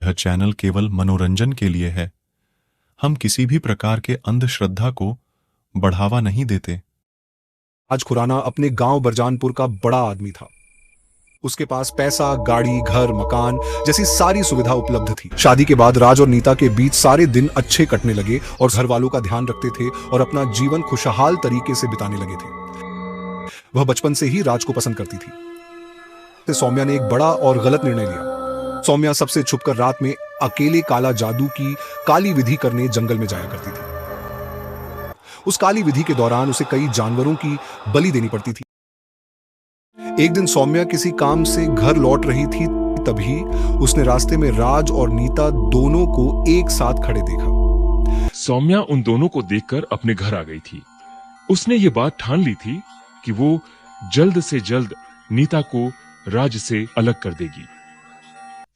यह चैनल केवल मनोरंजन के लिए है। हम किसी भी प्रकार के अंधश्रद्धा को बढ़ावा नहीं देते। राज खुराना अपने गांव बरजानपुर का बड़ा आदमी था। उसके पास पैसा, गाड़ी, घर, मकान जैसी सारी सुविधा उपलब्ध थी। शादी के बाद राज और नीता के बीच सारे दिन अच्छे कटने लगे और घर वालों का ध्यान रखते थे और अपना जीवन खुशहाल तरीके से बिताने लगे थे। वह बचपन से ही राज को पसंद करती थी। तो सौम्या ने एक बड़ा और गलत निर्णय लिया। सौम्या सबसे छुपकर रात में अकेले काला जादू की काली विधि करने जंगल में जाया करती थी। उस काली विधि के दौरान उसे कई जानवरों की बलि देनी पड़ती थी। एक दिन सौम्या किसी काम से घर लौट रही थी, तभी उसने रास्ते में राज और नीता दोनों को एक साथ खड़े देखा। सौम्या उन दोनों को देखकर अपने घर आ गई थी। उसने ये बात ठान ली थी कि वो जल्द से जल्द नीता को राज से अलग कर देगी।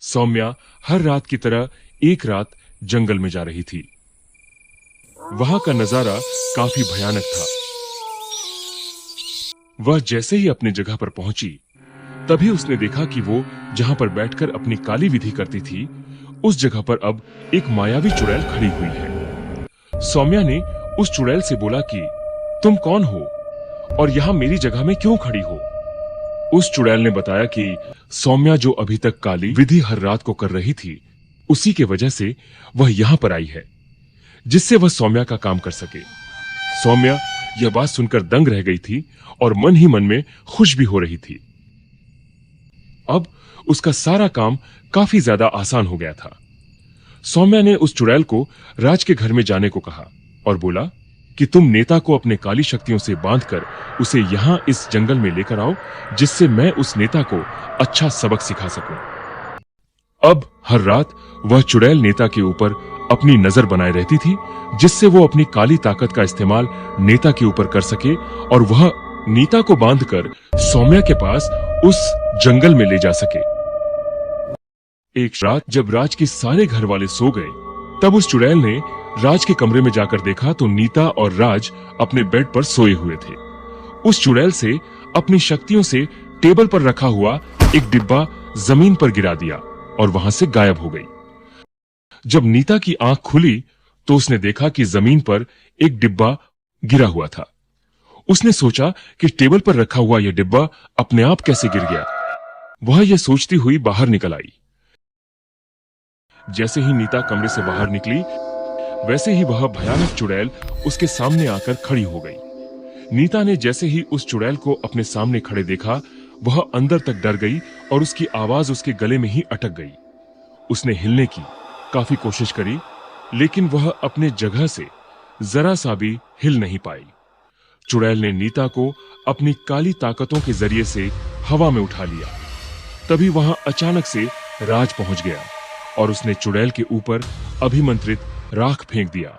सौम्या हर रात की तरह एक रात जंगल में जा रही थी। वहां का नजारा काफी भयानक था। वह जैसे ही अपनी जगह पर पहुंची, तभी उसने देखा कि वो जहां पर बैठकर अपनी काली विधि करती थी, उस जगह पर अब एक मायावी चुड़ैल खड़ी हुई है। सौम्या ने उस चुड़ैल से बोला कि तुम कौन हो और यहां मेरी जगह में क्यों खड़ी हो? उस चुड़ैल ने बताया कि सौम्या जो अभी तक काली विधि हर रात को कर रही थी, उसी के वजह से वह यहां पर आई है, जिससे वह सौम्या का काम कर सके। सौम्या यह बात सुनकर दंग रह गई थी और मन ही मन में खुश भी हो रही थी। अब उसका सारा काम काफी ज्यादा आसान हो गया था। सौम्या ने उस चुड़ैल को राज के घर में जाने को कहा और बोला कि तुम नेता को अपने काली शक्तियों से बांधकर उसे यहां इस जंगल में लेकर आओ, जिससे मैं उस नेता को अच्छा सबक सिखा सकूं। अब हर रात वह चुड़ैल नेता के ऊपर अपनी नजर बनाए रहती थी, जिससे वो अपनी काली ताकत का इस्तेमाल नेता के ऊपर कर सके और वह नीता को बांधकर सौम्या के पास उस जंगल में ले जा सके। एक रात जब राज के सारे घर वाले सो गए, तब उस चुड़ैल ने राज के कमरे में जाकर देखा तो नीता और राज अपने बेड पर सोए हुए थे। उस चुड़ैल से अपनी शक्तियों से टेबल पर रखा हुआ एक डिब्बा जमीन पर गिरा दिया और वहां से गायब हो गई। जब नीता की आंख खुली तो उसने देखा कि जमीन पर एक डिब्बा गिरा हुआ था। उसने सोचा कि टेबल पर रखा हुआ यह डिब्बा अपने आप कैसे गिर गया। वह यह सोचती हुई बाहर निकल आई। जैसे ही नीता कमरे से बाहर निकली, वैसे ही वह भयानक चुड़ैल उसके सामने आकर खड़ी हो गई। नीता ने जैसे ही उस चुड़ैल को अपने सामने खड़े देखा, वह अंदर तक डर गई और उसकी आवाज उसके गले में ही अटक गई। उसने हिलने की काफी कोशिश करी, लेकिन वह अपने जगह से जरा सा भी हिल नहीं पाई। चुड़ैल ने नीता को अपनी काली ताकतों के जरिए से हवा में उठा लिया। तभी वहां अचानक से राज पहुंच गया और उसने चुड़ैल के ऊपर अभिमंत्रित राख फेंक दिया।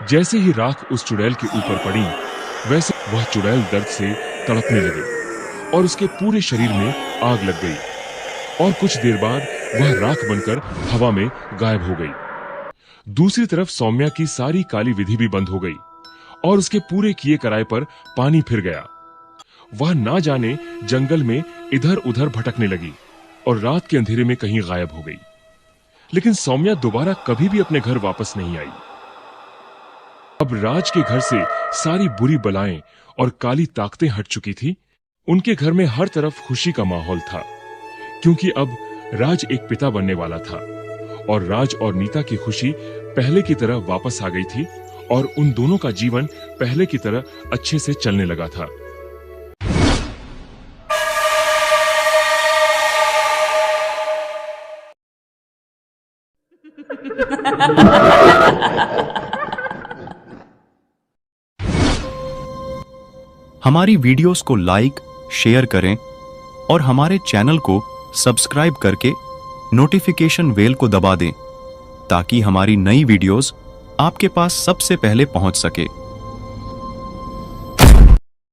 जैसे ही राख उस चुड़ैल के ऊपर पड़ी, वैसे वह चुड़ैल दर्द से तड़पने लगी और उसके पूरे शरीर में आग लग गई और कुछ देर बाद वह राख बनकर हवा में गायब हो गई। दूसरी तरफ सौम्या की सारी काली विधि भी बंद हो गई और उसके पूरे किए कराए पर पानी फिर गया। वह ना जाने जंगल में इधर उधर भटकने लगी और रात के अंधेरे में कहीं गायब हो गई। लेकिन सौम्या दोबारा कभी भी अपने घर वापस नहीं आई। अब राज के घर से सारी बुरी बलाएं और काली ताकतें हट चुकी थी। उनके घर में हर तरफ खुशी का माहौल था, क्योंकि अब राज एक पिता बनने वाला था और राज और नीता की खुशी पहले की तरह वापस आ गई थी और उन दोनों का जीवन पहले की तरह अच्छे से चलने लगा था। हमारी वीडियोस को लाइक, शेयर करें और हमारे चैनल को सब्सक्राइब करके नोटिफिकेशन बेल को दबा दें, ताकि हमारी नई वीडियोस आपके पास सबसे पहले पहुंच सके।